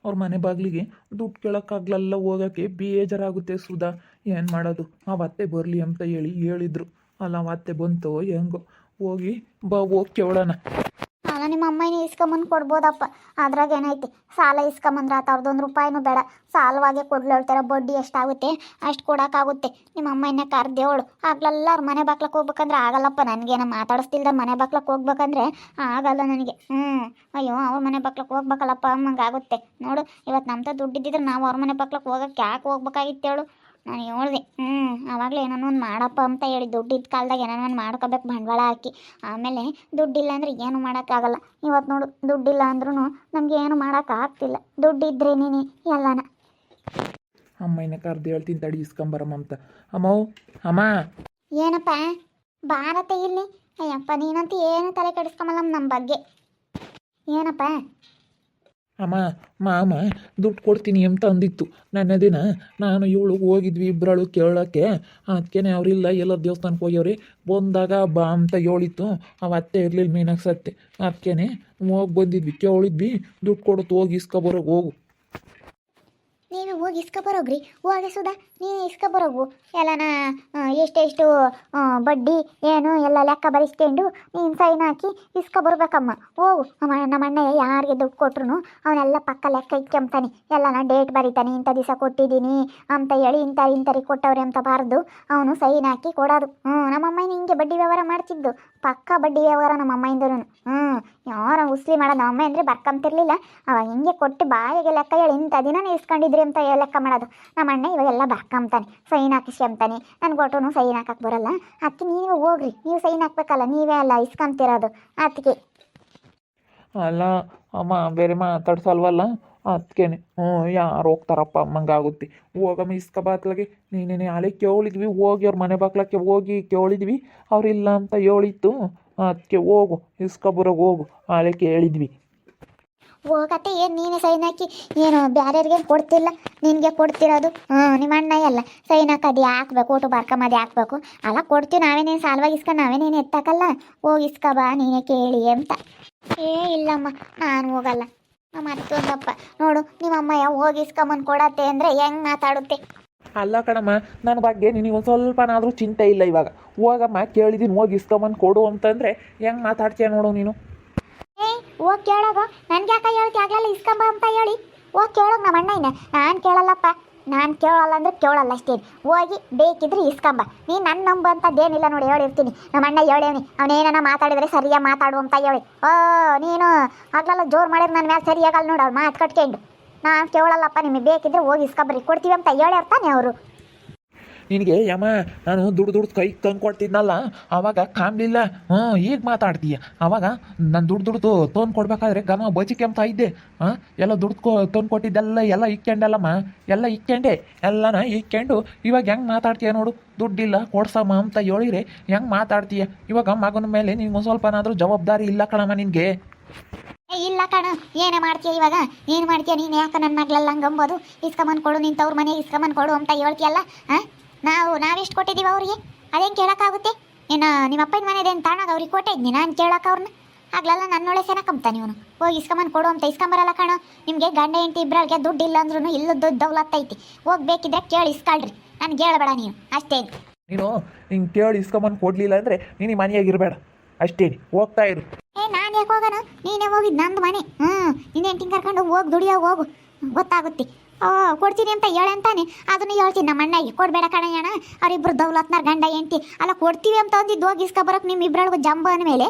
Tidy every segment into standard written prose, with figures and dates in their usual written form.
ಅವ್ರ ಮನೆ ಬಾಗಿಲಿಗೆ ದುಡ್ಡು ಕೇಳೋಕ್ಕಾಗ್ಲಲ್ಲ, ಹೋಗೋಕ್ಕೆ ಬೇಜಾರಾಗುತ್ತೆ ಸುಧಾ. ಏನು ಮಾಡೋದು, ಅವತ್ತೆ ಬರಲಿ ಅಂತ ಹೇಳಿದ್ರು. ಅಲ್ಲ ಅವತ್ತೆ ಬಂತು ಹೆಂಗೋ. ಹೋಗಿ ಹೋಗಿ ಕೇಳೋಣ. ಅಲ್ಲ ನಿಮ್ಮ ಅಮ್ಮನೇ ಇಸ್ಕೊಂಬಂದು ಕೊಡ್ಬೋದಪ್ಪ. ಅದ್ರಾಗ ಏನೈತಿ, ಸಾಲ ಇಸ್ಕೊಂಬಂದ್ರೆ ಆತ ಅವ್ರದ್ದೊಂದು ರೂಪಾಯಿನೂ ಬೇಡ, ಸಾಲವಾಗೆ ಕೊಡ್ಲು ಹೇಳ್ತಾರೆ. ಬಡ್ಡಿ ಎಷ್ಟಾಗುತ್ತೆ ಅಷ್ಟು ಕೊಡೋಕ್ಕಾಗುತ್ತೆ. ನಿಮ್ಮ ಅಮ್ಮನೇ ಕರ್ದೇವಳು ಆಗ್ಲೆಲ್ಲ ಅವ್ರ ಮನೆ ಬಾಕ್ಲಕ್ಕೆ ಹೋಗ್ಬೇಕಂದ್ರೆ ಆಗಲ್ಲಪ್ಪ. ನನಗೇನೋ ಮಾತಾಡಿಸ್ತಿಲ್ದ ಮನೆ ಬಾಕ್ಲಕ್ಕೆ ಹೋಗ್ಬೇಕಂದ್ರೆ ಆಗಲ್ಲ ನನಗೆ. ಅಯ್ಯೋ ಅವ್ರ ಮನೆ ಬಾಕ್ಲಕ್ಕೆ ಹೋಗ್ಬೇಕಲ್ಲಪ್ಪ ಅಮ್ಮಂಗೆ ಆಗುತ್ತೆ ನೋಡು. ಇವತ್ತು ನಮ್ದು ದುಡ್ಡಿದ್ದಿದ್ರೆ ನಾವು ಅವ್ರ ಮನೆ ಬಾಕ್ಲಕ್ಕೆ ಹೋಗೋಕ್ಕೆ ಯಾಕೆ ಹೋಗ್ಬೇಕಾಗಿತ್ತು ಹೇಳು. ನಾನು ಹೇಳಿದೆ ಆವಾಗಲೇ ಏನೋ ಒಂದು ಮಾಡಪ್ಪ ಅಂತ ಹೇಳಿ, ದುಡ್ಡಿದ್ದ ಕಾಲದಾಗ ಏನೋ ಒಂದು ಮಾಡ್ಕೋಬೇಕು ಬಂಡವಾಳ ಹಾಕಿ. ಆಮೇಲೆ ದುಡ್ಡಿಲ್ಲ ಅಂದರೆ ಏನು ಮಾಡೋಕ್ಕಾಗಲ್ಲ. ಇವತ್ತು ನೋಡು ದುಡ್ಡಿಲ್ಲ ಅಂದ್ರೂ ನಮಗೆ ಏನು ಮಾಡೋಕ್ಕಾಗ್ತಿಲ್ಲ. ದುಡ್ಡಿದ್ರೆ ನೀನು ಎಲ್ಲನ. ಅಮ್ಮನ ಕರ್ದು ಹೇಳ್ತೀನಿ ತಡಿ ಇಸ್ಕೊಂಬರಮ್ಮ ಅಂತ. ಅಮ್ಮ ಏನಪ್ಪ ಭಾರತ ಇಲ್ಲಿ. ಅಯ್ಯಪ್ಪ ನೀನಂತೂ ಏನು ತಲೆ ಕೆಡಿಸ್ಕೊಂಬಲ್ಲ ನಮ್ಮ ಬಗ್ಗೆ. ಏನಪ್ಪ ಮಾಮ ದುಡ್ಡು ಕೊಡ್ತೀನಿ ಅಂತ ಅಂದಿತ್ತು. ನನ್ನ ದಿನ ನಾನು ಇವಳು ಹೋಗಿದ್ವಿ ಇಬ್ಬರಳು ಕೇಳೋಕ್ಕೆ. ಅದಕ್ಕೇನೆ ಅವರಿಲ್ಲ ಎಲ್ಲ ದೇವಸ್ಥಾನಕ್ಕೆ ಹೋಗ್ಯವ್ರಿ. ಬಂದಾಗ ಬಾ ಅಂತ ಹೇಳಿತ್ತು. ಅವತ್ತೆ ಇರಲಿಲ್ಲ ಮೀನಾಗ ಸತ್ತೆ. ಅದಕ್ಕೇನೆ ಹೋಗಿ ಬಂದಿದ್ವಿ, ಕೇಳಿದ್ವಿ. ದುಡ್ಡು ಕೊಡುತ್ತು, ಹೋಗಿ ಇಸ್ಕೊಬರೋಗಿ ಹೋಗು. ನೀನು ಹೋಗಿ ಇಸ್ಕೊಬರೋಗ್ರಿ. ಹೋಗಿ ಸುಧಾ ನೀನು ಇಸ್ಕೊಬರೋಗು. ಎಲ್ಲನ ಎಷ್ಟೆಷ್ಟು ಬಡ್ಡಿ ಏನು ಎಲ್ಲ ಲೆಕ್ಕ ಬರೆಸ್ಕೊಂಡು ನೀನು ಸೈನ್ ಹಾಕಿ ಇಸ್ಕೊಬರ್ಬೇಕಮ್ಮ. ಹೋಗು. ನಮ್ಮ ಅಣ್ಣ ಯಾರಿಗೆ ದುಡ್ಡು ಕೊಟ್ರು ಅವನೆಲ್ಲ ಪಕ್ಕ ಲೆಕ್ಕ ಇಕ್ಕೊಂತಾನೆ. ಎಲ್ಲನ ಡೇಟ್ ಬರೀತಾನೆ, ಇಂಥ ದಿವಸ ಕೊಟ್ಟಿದ್ದೀನಿ ಅಂತ ಹೇಳಿ ಇಂಥರಿಗೆ ಕೊಟ್ಟವ್ರೆ ಅಂತ ಬಾರ್ದು ಅವನು ಸೈನ್ ಹಾಕಿ ಕೊಡೋದು. ನಮ್ಮಮ್ಮನ ಹಿಂಗೆ ಬಡ್ಡಿ ವ್ಯವಹಾರ ಮಾಡ್ತಿದ್ದು, ಪಕ್ಕ ಬಡ್ಡಿ ವ್ಯವಹಾರ ನಮ್ಮ ಅಮ್ಮಯಿಂದನು. ಯಾರ ಉಸ್ಲಿ ಮಾಡೋದು. ನಮ್ಮ ಅಮ್ಮ ಅಂದರೆ ಬರ್ಕೊಂತಿರ್ಲಿಲ್ಲ. ಅವಾಗ ಹಿಂಗೆ ಕೊಟ್ಟು ಬಾಯಿಗೆ ಲೆಕ್ಕ ಹೇಳಿ ಇಂಥ ದಿನ ಇಸ್ಕೊಂಡಿದ್ರಿ ಅಂತ ಲೆಕ್ಕ ಮಾಡೋದು. ನಮ್ಮ ಅಣ್ಣ ಇವಾಗೆಲ್ಲ ಬರ್ಕೊಂತಾನೆ, ಸೈನ್ ಹಾಕಿಸ್ಕೊಂತಾನೆ. ನನಗೆ ಕೊಟ್ಟರು ಸೈನ್ ಹಾಕಕ್ಕೆ ಬರಲ್ಲ. ಅದಕ್ಕೆ ನೀವು ಹೋಗ್ರಿ, ನೀವು ಸೈನ್ ಹಾಕ್ಬೇಕಲ್ಲ, ನೀವೇ ಅಲ್ಲ ಇಸ್ಕೊಂತಿರೋದು. ಅದಕ್ಕೆ ಅಲ್ಲ ಅಮ್ಮ ಬೇರೆ ಮಾತಾಡ್ಸಲ್ವಲ್ಲ, ಅದಕ್ಕೇನೆ ಯಾರು ಹೋಗ್ತಾರಪ್ಪ ಅಮ್ಮಂಗಾಗುತ್ತೆ. ಹೋಗಮ್ಮ ಇಸ್ಕೊಬಾತ್ಲಾಗೆ. ನೀನೇನೆ ಹಳೆ ಕೇಳಿದ್ವಿ, ಹೋಗಿ ಅವ್ರ ಮನೆ ಬಾಕ್ಲಕ್ಕೆ ಹೋಗಿ ಕೇಳಿದ್ವಿ. ಅವ್ರಿಲ್ಲ ಅಂತ ಹೇಳಿತ್ತು. ಅದಕ್ಕೆ ಹೋಗು ಇಸ್ಕೊಬರೋಗಿ ಹೋಗು, ಹಳೆ ಕೇಳಿದ್ವಿ. ಹೋಗತ್ತೆ. ಏನು ನೀನೇ ಸೈನ್ ಹಾಕಿ ಏನು ಬೇರೆಯವ್ರಿಗೆ ಕೊಡ್ತಿಲ್ಲ, ನಿನಗೆ ಕೊಡ್ತಿರೋದು. ನಿಮ್ಮ ಅಣ್ಣ ಎಲ್ಲ ಸೈನ್ ಹಾಕೋದು ಹಾಕ್ಬೇಕು, ಊಟ ಬರ್ಕೊಂಬದು ಹಾಕ್ಬೇಕು. ಅಲ್ಲ ಕೊಡ್ತೀವಿ ನಾವೇನೇನು ಸಾಲವಾಗಿ ಇಸ್ಕೊಂಡು ನಾವೇನೇನು ಎತ್ತಕ್ಕಲ್ಲ. ಹೋಗಿ ಇಸ್ಕೊಬಾ ನೀನೇ ಕೇಳಿ ಅಂತ. ಇಲ್ಲಮ್ಮ ನಾನು ಹೋಗಲ್ಲ. ಮತ್ತೊಂದಪ್ಪ ನೋಡು, ನಿಮ್ಮ ಅಮ್ಮಯ್ಯ ಹೋಗಿ ಇಸ್ಕೊಂಬಂದು ಕೊಡತ್ತೆ ಅಂದರೆ ಹೆಂಗೆ ಮಾತಾಡುತ್ತೆ. ಅಲ್ಲ ಕಣಮ್ಮ, ನನ್ನ ಬಗ್ಗೆ ನಿನಗೆ ಒಂದು ಸ್ವಲ್ಪನಾದರೂ ಚಿಂತೆ ಇಲ್ಲ. ಇವಾಗ ಹೋಗಮ್ಮ ಕೇಳಿದ್ದೀನಿ, ಹೋಗಿ ಇಸ್ಕೊಂಬಂದು ಕೊಡು ಅಂತಂದರೆ ಹೆಂಗೆ ಮಾತಾಡ್ತೀಯ ನೋಡು ನೀನು. ಹೋಗಿ ಕೇಳೋದು. ನನಗೆ ಯಾಕೆ ಹೇಳ್ತಿ ಆಗಲ್ಲ ಇಸ್ಕೊಂಬ ಅಂತ ಹೇಳಿ. ಹೋಗಿ ಕೇಳೋದು ನಮ್ಮ ಅಣ್ಣ. ನಾನು ಕೇಳಲ್ಲಪ್ಪ, ನಾನು ಕೇಳಲ್ಲ ಅಂದರೆ ಕೇಳಲ್ಲ ಅಷ್ಟೇ. ಹೋಗಿ ಬೇಕಿದ್ರೆ ಇಸ್ಕೊಂಬ. ನೀನು ನನ್ನ ನಂಬು ಅಂತದ್ದೇನಿಲ್ಲ ನೋಡಿ, ಹೇಳಿರ್ತೀನಿ. ನಮ್ಮ ಅಣ್ಣ ಹೇಳೇವ್ನಿ, ಅವನೇನ ಮಾತಾಡಿದ್ರೆ ಸರಿಯಾಗಿ ಮಾತಾಡು ಅಂತ ಹೇಳಿ. ನೀನು ಆಗ್ಲೆಲ್ಲ ಜೋರು ಮಾಡಿದ್ರೆ ನನ್ನ ಮೇಲೆ ಸರಿಯಾಗಲ್ಲ ನೋಡು. ಅವ್ರು ಮಾತು ಕಟ್ಕೊಂಡು ನಾನು ಕೇಳಲ್ಲಪ್ಪ. ನಿಮಗೆ ಬೇಕಿದ್ರೆ ಹೋಗಿ ಇಸ್ಕೊಂಬರಿ, ಕೊಡ್ತೀವಿ ಅಂತ ಹೇಳಿರ್ತಾನೆ ಅವರು. ನಿನಗೆ ಯಮ್ಮ ನಾನು ದುಡ್ಡು ಕೈ ತಂದು ಕೊಡ್ತಿದ್ನಲ್ಲ, ಆವಾಗ ಕಾಮ್ಲಿಲ್ಲ. ಈಗ ಮಾತಾಡ್ತೀಯ. ಆವಾಗ ನಾನು ದುಡ್ಡು ತಂದು ಕೊಡ್ಬೇಕಾದ್ರೆ ಗಮ ಬಚಿಕೆಂತ ಇದ್ದೆ. ಎಲ್ಲ ದುಡ್ಡು ತಂದು ಕೊಟ್ಟಿದ್ದೆಲ್ಲ ಎಲ್ಲ ಇಕ್ಕೊಂಡಲ್ಲಮ್ಮ, ಎಲ್ಲ ಇಕ್ಕೊಂಡೆ. ಎಲ್ಲನ ಇಕ್ಕೊಂಡು ಇವಾಗ ಹೆಂಗೆ ಮಾತಾಡ್ತೀಯ ನೋಡು. ದುಡ್ಡಿಲ್ಲ ಕೊಡ್ಸಮ್ಮ ಅಂತ ಹೇಳಿದ್ರೆ ಹೆಂಗೆ ಮಾತಾಡ್ತೀಯ. ಇವಾಗ ಮಗನ ಮೇಲೆ ನಿನ್ಗೆ ಒಂದು ಸ್ವಲ್ಪನಾದರೂ ಜವಾಬ್ದಾರಿ ಇಲ್ಲ ಕಣಮ್ಮ ನಿನಗೆ. ಇಲ್ಲ ಕಣ, ಏನೇ ಮಾಡ್ತೀಯ ಇವಾಗ? ಏನು ಮಾಡ್ತೀಯ ನೀನು? ಯಾಕೆ ನನ್ನ ಮಗಳೆಲ್ಲ ಹಂಗಂಬೋದು ಇಸ್ಕೊಂಬಂದು ಕೊಡು, ನಿಂತವ್ರ ಮನೆಗೆ ಇಸ್ಕೊಂಬಂದು ಕೊಡು ಅಂತ ಹೇಳ್ತೀಯಲ್ಲ. ನಾವೆಷ್ಟು ಕೊಟ್ಟಿದ್ದೀವಿ ಅವ್ರಿಗೆ? ಅದೇನು ಕೇಳೋಕ್ಕಾಗುತ್ತೆ? ಏನು ನಿಮ್ಮ ಅಪ್ಪನ ಮನೆದೇನು ತಾಣಾಗ ಅವ್ರಿಗೆ ಕೊಟ್ಟಿದ್ನಿ ನಾನು ಕೇಳೋಕೆ ಅವ್ರನ್ನ? ಆಗ್ಲೆಲ್ಲ ನನ್ನೊಳೆ ಸೇನಕಂತಾನೆ ಇವನು. ಹೋಗಿ ಇಸ್ಕೊಂಬಂದು ಕೊಡು ಅಂತ ಇಸ್ಕೊಂಬರಲ್ಲ ಕಣೋ. ನಿಮಗೆ ಗಂಡ ಹೆಂಡತಿ ಇಬ್ಬರಿಗೆ ದುಡ್ಡು ಇಲ್ಲ ಅಂದ್ರೂ ಇಲ್ಲದ್ದು ದೌಲತ್ತೈತಿ. ಹೋಗ್ಬೇಕಿದ್ರೆ ಕೇಳಿ ಇಸ್ಕೊಳ್ರಿ, ನನಗೆ ಹೇಳಬೇಡ ನೀವು ಅಷ್ಟೇ. ನೀನು ಹಿಂಗೆ ಕೇಳಿ ಇಸ್ಕೊಂಬಂದು ಕೊಡಲಿಲ್ಲ ಅಂದರೆ ನೀನು ಮನೆಯಾಗಿರಬೇಡ ಅಷ್ಟೇ, ಹೋಗ್ತಾ ಇರು. ನಾನು ಯಾಕೆ ಹೋಗೋಣ? ನೀನೇ ಹೋಗಿದ್ದು ನಂದು ಮನೆ. ನೀನು ಹೆಂಡ್ತಿನ ಕರ್ಕೊಂಡು ಹೋಗಿ ದುಡಿಯೋ ಹೋಗು, ಗೊತ್ತಾಗುತ್ತೆ. ಕೊಡ್ತೀನಿ ಅಂತ ಹೇಳಂತಾನೆ ಅದನ್ನು ಹೇಳ್ತೀನಿ ನಮ್ಮ ಅಣ್ಣಗೆ. ಕೊಡಬೇಡ ಕಣಯ್ಯಣ, ಅವರಿಬ್ಬರು ದೌಲತ್ನಾರ ಗಂಡ ಹೆಂಡ್ತಿ. ಅಲ್ಲ ಕೊಡ್ತೀವಿ ಅಂತ ಅಂದಿದ್ದು ಹೋಗಿ ಇಸ್ಕೊಬರೋಕೆ ನಿಮ್ಮ ಇಬ್ಬರೊಳಗೂ ಜಂಬ ಅಂದಮೇಲೆ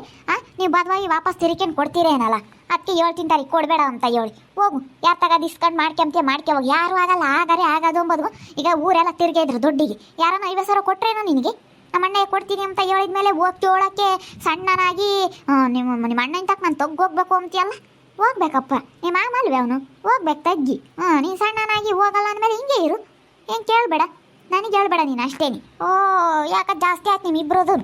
ನೀವು ಬದವಾಗಿ ವಾಪಸ್ ತಿರ್ಕೊಂಡು ಕೊಡ್ತೀರೇನಲ್ಲ. ಅದಕ್ಕೆ ಹೇಳ್ತೀನಿ ತಾರಿ ಕೊಡಬೇಡ ಅಂತ ಹೇಳಿ. ಹೋಗು, ಯಾರು ತಗೋದು ಇಸ್ಕೊಂಡು ಮಾಡ್ಕೆ ಹೋಗಿ. ಯಾರು ಆಗಲ್ಲ, ಆಗರೆ ಆಗೋದು ಅಂಬೋದು. ಈಗ ಊರೆಲ್ಲ ತಿರ್ಗಿದ್ರು ದುಡ್ಡಿಗೆ. ಯಾರನ್ನ 50 ಸಾವಿರ ಕೊಟ್ರೇನೋ ನಿನಗೆ? ನಮ್ಮ ಅಣ್ಣ ಕೊಡ್ತೀನಿ ಅಂತ ಹೇಳಿದ್ಮೇಲೆ ಹೋಗ್ತಿ ಒಳಕ್ಕೆ ಸಣ್ಣನಾಗಿ ನಿಮ್ಮ ಅಣ್ಣ ಇಂತಕ್ಕೆ ನಾನು ಹೋಗ್ಬೇಕು ಅಂತೀಯಲ್ಲ. ಹೋಗ್ಬೇಕಪ್ಪ, ನಿಮ್ಮ ಮಾಮಲ್ವೇ ಅವನು, ಹೋಗ್ಬೇಕು ತಗ್ಗಿ. ನೀನು ಸಣ್ಣನಾಗಿ ಹೋಗಲ್ಲ ಅಂದಮೇಲೆ ಹಿಂಗೆ ಇರು. ಏನು ಕೇಳಬೇಡ, ನನಗೆ ಹೇಳ್ಬೇಡ ನೀನು ಅಷ್ಟೇನಿ. ಯಾಕೆ ಜಾಸ್ತಿ ಆಯ್ತು ನಿಮ್ಮಿಬ್ರದು.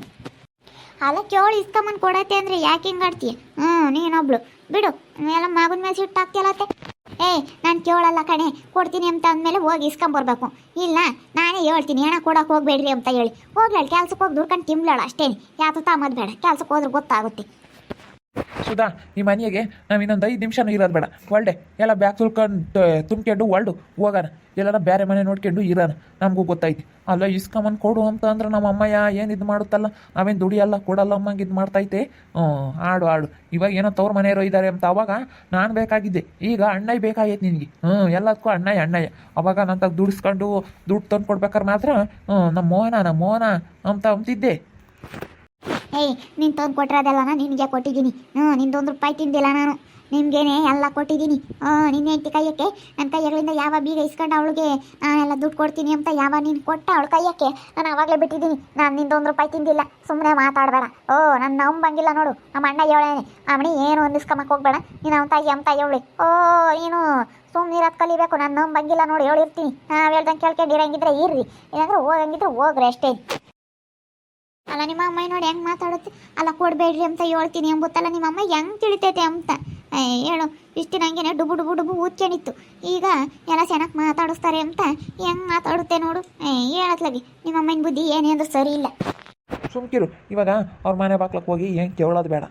ಅಲ್ಲ ಕೇಳಿ ಇಸ್ಕೊಂಬಂದು ಕೊಡತ್ತೆ ಅಂದರೆ ಯಾಕೆ ಹಿಂಗೆ ಆಡ್ತೀಯ? ನೀನೊಬ್ಳು ಬಿಡು, ಎಲ್ಲ ಮಗನ ಮೇಲೆ ಸಿಟ್ಟು ಹಾಕ್ತಿಯಲ್ಲತ್ತೆ. ನಾನು ಕೇಳಲ್ಲ ಕಣೆ, ಕೊಡ್ತೀನಿ ಅಂತ ಅಂದಮೇಲೆ ಹೋಗಿ ಇಸ್ಕೊಂಬರ್ಬೇಕು. ಇಲ್ಲ ನಾನೇ ಹೇಳ್ತೀನಿ ಹೆಣ ಕೊಡೋಕೆ ಹೋಗ್ಬೇಡ್ರಿ ಅಂತ ಹೇಳಿ. ಹೋಗ್ಲೇಳು ಕೆಲ್ಸಕ್ಕೆ ಹೋಗಿ ದುಡ್ಕೊಂಡು ತಿಂಬ್ಲೇಳು ಅಷ್ಟೇನಿ. ಯಾತು ತಾಮದ್ ಬೇಡ, ಕೆಲ್ಸಕ್ಕೆ ಹೋದ್ರೆ ಗೊತ್ತಾಗುತ್ತೆ. ಸುಧಾ ಈ ಮನೆಗೆ ನಾವು ಇನ್ನೊಂದು 5 ನಿಮಿಷನೂ ಇರೋದು ಬೇಡ ಒಳ್ಳೆ ಎಲ್ಲ ಬ್ಯಾಗ್ ತುಂಬ್ಕೊಂಡು ಒಳ್ಳು ಹೋಗೋಣ ಎಲ್ಲಾರ ಬೇರೆ ಮನೆ ನೋಡ್ಕೊಂಡು ಇರೋಣ ನಮಗೂ ಗೊತ್ತೈತಿ ಅಲ್ಲ ಇಸ್ಕೊಂಬಂದು ಕೊಡು ಅಂತ ಅಂದ್ರೆ ನಮ್ಮ ಅಮ್ಮಯ್ಯ ಏನು ಇದು ಮಾಡುತ್ತಲ್ಲ ನಾವೇನು ದುಡಿಯಲ್ಲ ಕೊಡಲ್ಲ ಅಮ್ಮಂಗೆ ಇದು ಮಾಡ್ತೈತೆ ಆಡು ಇವಾಗ ಏನೋ ತವ್ರ ಮನೆಯವರು ಇದ್ದಾರೆ ಅಂತ ಅವಾಗ ನಾನು ಬೇಕಾಗಿದ್ದೆ ಈಗ ಅಣ್ಣಯ್ಯ ಬೇಕಾಗೈತೆ ನಿನಗೆ ಎಲ್ಲದಕ್ಕೂ ಅಣ್ಣಯ್ಯ ಅವಾಗ ನಂತಾಗ ದುಡಿಸ್ಕೊಂಡು ದುಡ್ಡು ತಂದು ಕೊಡ್ಬೇಕಾದ್ರೆ ಮಾತ್ರ ನಮ್ಮ ಮೋಹನ ಅಂತ ಅಂತಿದ್ದೆ. ಏಯ್ ನೀನು ತಂದು ಕೊಟ್ಟಿರೋದೆಲ್ಲನ ನಿನಗೆ ಕೊಟ್ಟಿದ್ದೀನಿ ನಿಂದು 1 ರೂಪಾಯಿ ತಿಂದಿಲ್ಲ ನಾನು ನಿಮ್ಗೇನೆ ಎಲ್ಲ ಕೊಟ್ಟಿದ್ದೀನಿ ನಿನ್ನ ಹೆಂಡತಿ ಕೈಯಕ್ಕೆ ನನ್ನ ಕೈಗಳಿಂದ ಯಾವ ಬೀಗ ಇಸ್ಕೊಂಡು ಅವಳಿಗೆ ನಾನೆಲ್ಲ ದುಡ್ಡು ಕೊಡ್ತೀನಿ ಅಂತ ಯಾವ ನೀನು ಕೊಟ್ಟ ಅವಳ ಕೈಯಕ್ಕೆ ನಾನು ಆವಾಗಲೇ ಬಿಟ್ಟಿದ್ದೀನಿ ನಾನು ನಿಂದು 1 ರೂಪಾಯಿ ತಿಂದಿಲ್ಲ ಸುಮ್ಮನೆ ಮಾತಾಡಬೇಡ ನನ್ನ ನಂಬಂಗಿಲ್ಲ ನೋಡು ನಮ್ಮ ಅಣ್ಣ ಹೇಳೇನೆ ಅವನಿ ಏನು ಒಂದಿಸ್ಕೊಂಬಕ್ಕೆ ಹೋಗ್ಬೇಡ ನೀನು ನಮ್ಮ ತಾಯಿ ಅವಳಿ ನೀನು ಸುಮ್ಮನೆ ಇರೋದು ಕಲಿಬೇಕು ನಾನು ನಂಬಂಗಿಲ್ಲ ನೋಡಿ ಹೇಳಿರ್ತೀನಿ ನಾವು ಹೇಳ್ದಂಗೆ ಕೇಳ್ಕೊಂಡು ಇರಂಗಿದ್ರೆ ಇರ್ರಿ ಏನಾದರೂ ಹೋಗಂಗಿದ್ರೆ ಹೋಗ್ರಿ ಅಷ್ಟೇ. ಅಲ್ಲ ನಿಮ್ಮ ಅಮ್ಮ ನೋಡಿ ಹೆಂಗೆ ಮಾತಾಡುತ್ತೆ ಅಲ್ಲ ಕೊಡಬೇಡ್ರಿ ಅಂತ ಹೇಳ್ತೀನಿ ಎಂಬುತ್ತಲ್ಲ ನಿಮ್ಮ ಅಮ್ಮ ಹೆಂಗೆ ತಿಳಿತೈತೆ ಅಂತ ಹೇಳು ಇಷ್ಟು ಹಂಗೇನೆ ಡುಬು ಊದ್ಕೊಂಡಿತ್ತು ಈಗ ಎಲ್ಲ ಚೆನ್ನಾಗಿ ಮಾತಾಡಿಸ್ತಾರೆ ಅಂತ ಹೆಂಗೆ ಮಾತಾಡುತ್ತೆ ನೋಡು ಹೇಳತ್ಲಾಗಿ ನಿಮ್ಮ ಅಮ್ಮನ ಬುದ್ಧಿ ಏನೇ ಅಂದ್ರೆ ಸರಿ ಇಲ್ಲ. ಸುಮ್ಕಿರು ಇವಾಗ ಅವ್ರ ಮನೆ ಬಾಕ್ಲಕ್ಕೆ ಹೋಗಿ ಏನು ಕೇಳೋದು ಬೇಡ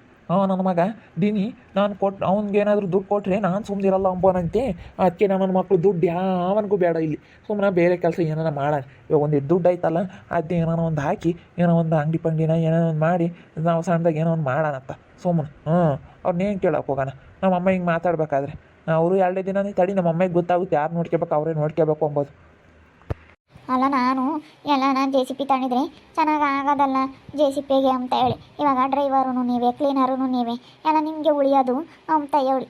ನನ್ನ ಮಗ ದಿನಿ ನಾನು ಅವ್ನಿಗೇನಾದರೂ ದುಡ್ಡು ಕೊಟ್ಟರೆ ನಾನು ಸುಮ್ಮನಿರಲ್ಲ ಅಂಬೋನಂತೆ ಅದಕ್ಕೆ ನನ್ನ ಮಕ್ಕಳು ದುಡ್ಡು ಯಾವನಿಗೂ ಬೇಡ ಇಲ್ಲಿ ಸುಮ್ಮನೆ ಬೇರೆ ಕೆಲಸ ಏನಾರ ಮಾಡೋಣ ಇವಾಗ ಒಂದು ದುಡ್ಡು ಐತಲ್ಲ ಅದೇ ಏನೋ ಒಂದು ಹಾಕಿ ಏನೋ ಒಂದು ಅಂಗಡಿ ಪಂಡಿನ ಏನೋ ಒಂದು ಮಾಡಿ ನಾವು ಸಣ್ಣದಾಗ ಏನೋ ಒಂದು ಮಾಡೋಣಂತ ಸುಮ್ಮನೆ ಅವ್ರನ್ನೇನು ಕೇಳೋಕೆ ಹೋಗೋಣ ನಮ್ಮ ಅಮ್ಮ ಹಿಂಗೆ ಮಾತಾಡ್ಬೇಕಾದ್ರೆ ಅವರು 2 ದಿನನೇ ತಡಿ ನಮ್ಮ ಅಮ್ಮಗೆ ಗೊತ್ತಾಗುತ್ತೆ ಯಾರು ನೋಡ್ಕೋಬೇಕು ಅವರೇ ನೋಡ್ಕೋಬೇಕು ಅಂಬೋದು. ಅಲ್ಲ ನಾನು ಜೆ ಸಿ ಪಿ ತಗೊಂಡಿದ್ರೆ ಚೆನ್ನಾಗಿ ಆಗೋದಲ್ಲ ಜೆ ಸಿ ಪಿಗೆ ಅಂತ ಹೇಳಿ ಇವಾಗ ಡ್ರೈವರು ನೀವೇ ಕ್ಲೀನರು ನೀವೇ ಎಲ್ಲ ನಿಮಗೆ ಉಳಿಯೋದು ಅಂತ ಹೇಳಿ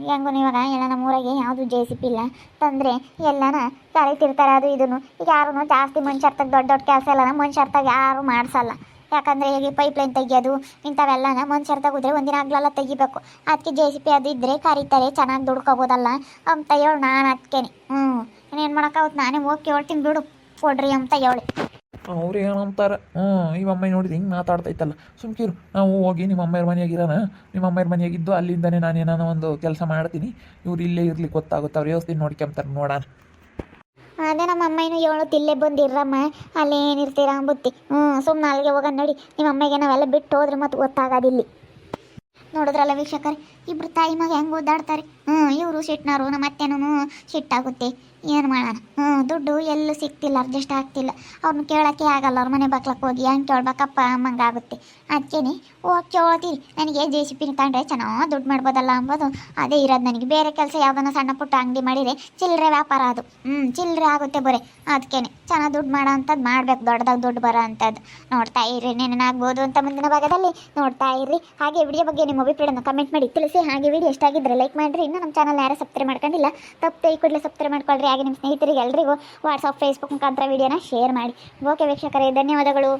ಹೆಂಗೂ ಇವಾಗ ಎಲ್ಲ ನಮ್ಮೂರಾಗೆ ಯಾವುದು ಜೆ ಸಿ ಪಿ ಇಲ್ಲ ತಂದರೆ ಎಲ್ಲನ ಕರಿತಿರ್ತಾರೆ ಅದು ಇದನ್ನು ಈಗ ಯಾರೂ ಜಾಸ್ತಿ ಮನುಷ್ಯರ್ತಾಗ ದೊಡ್ಡ ಕೆಲಸ ಎಲ್ಲ ಮನುಷ್ಯರ್ತಾಗ ಯಾರೂ ಮಾಡಿಸಲ್ಲ ಯಾಕಂದರೆ ಈಗ ಪೈಪ್ಲೈನ್ ತೆಗಿಯೋದು ಇಂಥವೆಲ್ಲನ ಮನುಷ್ಯರ್ತಾಗ ಹೋದ್ರೆ ಒಂದಿನ ಆಗ್ಲೆಲ್ಲ ತೆಗಿಬೇಕು ಅದಕ್ಕೆ ಜೆ ಸಿ ಪಿ ಅದು ಇದ್ದರೆ ಕರೀತಾರೆ ಚೆನ್ನಾಗಿ ದುಡ್ಕೋಬೋದಲ್ಲ ಅಂತ ಹೇಳಿ ನಾನು ಅದಕ್ಕೇನೆ ಇನ್ನೇನು ಮಾಡೋಕ್ಕಾಗುತ್ತೆ ನಾನೇ ಹೋಗಿ ಕೇಳ್ತೀನಿ ಬಿಡು ಕೊಡ್ರಿ ಅಂತ ಹೇಳಿ. ಅವ್ರು ಏನಂತಾರೆ ಈ ಅಮ್ಮ ನೋಡಿದ್ರೆ ಹಿಂಗೆ ಮಾತಾಡ್ತೈತಲ್ಲ ಸುಮ್ಕಿರು ನಾವು ಹೋಗಿ ನಿಮ್ಮ ಅಮ್ಮಯ್ಯರ ಮನೆಯಾಗಿರೋಣ ನಿಮ್ಮ ಅಮ್ಮಯ್ಯರ ಮನೆಯಾಗಿದ್ದು ಅಲ್ಲಿಂದನೇ ನಾನು ಏನಾನ ಒಂದು ಕೆಲಸ ಮಾಡ್ತೀನಿ ಇವ್ರು ಇಲ್ಲೇ ಇರ್ಲಿಕ್ಕೆ ಗೊತ್ತಾಗುತ್ತೆ ಅವ್ರು ವ್ಯವಸ್ಥೆ ನೋಡ್ಕೊಂತಾರೆ ನೋಡೋಣ. ಅದೇ ನಮ್ಮ ಅಮ್ಮನೂ ಹೇಳುತ್ತೆ ಇಲ್ಲೇ ಬಂದಿರ್ರಮ್ಮ ಅಲ್ಲೇನಿರ್ತೀರ ಅಂಬುತ್ತಿ ಸುಮ್ಮನೆ ಅಲ್ಲಿಗೆ ಹೋಗೋಣ ನೋಡಿ ನಿಮ್ಮ ಅಮ್ಮಗೆ ನಾವೆಲ್ಲ ಬಿಟ್ಟು ಹೋದ್ರೆ ಮತ್ತೆ ಗೊತ್ತಾಗೋದಿಲ್ಲಿ. ನೋಡಿದ್ರಲ್ಲ ವೀಕ್ಷಕರೇ ಇಬ್ರು ತಾಯಿ ಮಗ ಹೆಂಗೆ ಓದಾಡ್ತಾರೆ ಇವರು ಸಿಟ್ನವರು ನಮ್ಮ ಅತ್ತೆನೂ ಸಿಟ್ಟಾಗುತ್ತೆ ಏನು ಮಾಡೋಣ ದುಡ್ಡು ಎಲ್ಲೂ ಸಿಗ್ತಿಲ್ಲ ಅಡ್ಜಸ್ಟ್ ಆಗ್ತಿಲ್ಲ ಅವ್ರನ್ನ ಕೇಳೋಕ್ಕೆ ಆಗಲ್ಲ ಅವ್ರ ಮನೆ ಬಾಕ್ಲಕ್ಕೆ ಹೋಗಿ ಹೆಂಗೆ ಕೇಳ್ಬೇಕಪ್ಪ ಅಮ್ಮಂಗೆ ಆಗುತ್ತೆ ಅದಕ್ಕೇನೆ ಹೋಗಿ ಕೇಳ್ತೀರಿ ನನಗೆ ಜೆ ಸಿ ಪಿನ ತಗೊಂಡ್ರೆ ಚೆನ್ನಾಗಿ ದುಡ್ಡು ಮಾಡ್ಬೋದಲ್ಲ ಅಂಬೋದು ಅದೇ ಇರೋದು ನನಗೆ ಬೇರೆ ಕೆಲಸ ಯಾವುದನ್ನ ಸಣ್ಣ ಪುಟ್ಟ ಅಂಗಡಿ ಮಾಡಿದರೆ ಚಿಲ್ಲರೆ ವ್ಯಾಪಾರ ಅದು ಚಿಲ್ಲರೆ ಆಗುತ್ತೆ ಬರೀ ಅದಕ್ಕೇನೆ ಚೆನ್ನಾಗಿ ದುಡ್ಡು ಮಾಡೋ ಅಂಥದ್ದು ಮಾಡಬೇಕು ದೊಡ್ಡದಾಗಿ ದುಡ್ಡು ಬರೋ ಅಂಥದ್ದು ನೋಡ್ತಾ ಇರ್ರಿ ನೆನನಾಗ್ಬೋದು ಅಂತ ಮುಂದಿನ ಭಾಗದಲ್ಲಿ ನೋಡ್ತಾ ಇರ್ರಿ. ಹಾಗೆ ವಿಡಿಯೋ ಬಗ್ಗೆ ನಿಮ್ಮ ಅಭಿಪ್ರಾಯನ ಕಮೆಂಟ್ ಮಾಡಿ ತಿಳಿಸಿ. ಹಾಗೆ ವಿಡಿಯೋ ಎಷ್ಟಾಗಿದ್ದರೆ ಲೈಕ್ ಮಾಡಿರಿ. ಇನ್ನು ನಮ್ಮ ಚಾನಲ್ ಯಾರು ಸಬ್ಸ್ಕ್ರೈಬ್ ಮಾಡ್ಕೊಂಡಿಲ್ಲ ತಪ್ಪದೆ ಈ ಕೂಡಲೇ ಸಬ್ಸ್ಕ್ರೈಬ್ ಮಾಡ್ಕೊಳ್ರಿ. ಹಾಗೆ ನಿಮ್ಮ ಸ್ನೇಹಿತರಿಗೆ ಎಲ್ರಿಗೂ ವಾಟ್ಸಪ್ ಫೇಸ್ಬುಕ್ ಮುಖಾಂತರ ವಿಡಿಯೋನ ಶೇರ್ ಮಾಡಿ. ಓಕೆ ವೀಕ್ಷಕರೇ ಧನ್ಯವಾದಗಳು.